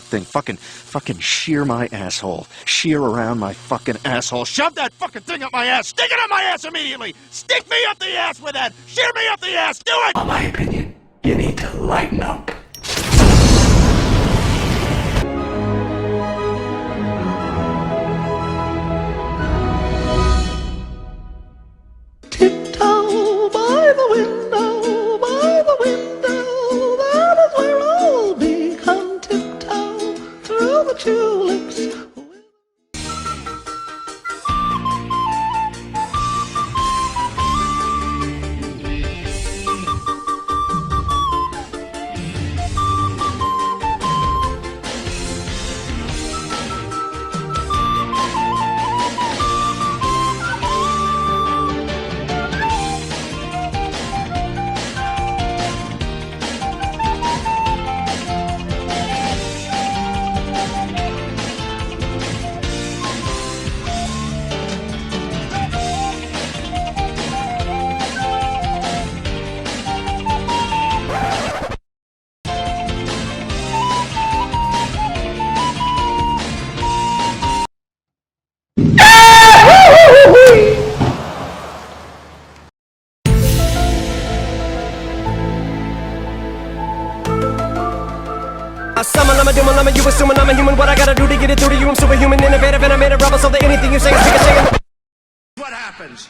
thing. Fucking shear my asshole. Shear around my fucking asshole. Shove that fucking thing up my ass. Stick it up my ass immediately. Stick me up the ass with that. Shear me up the ass. Do it! In my opinion, you need to lighten up. Tiptoe by the window, that is where I'll be. Come tiptoe through the tulips. I'm you assuming I'm a human. What I gotta do to get it through to you? I'm superhuman, innovative, and I made a rubber so that anything you say is bigger saying. What happens?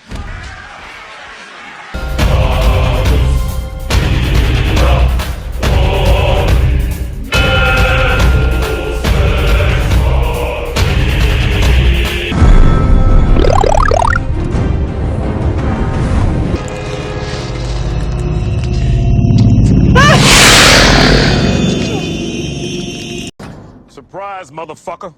Surprise, motherfucker.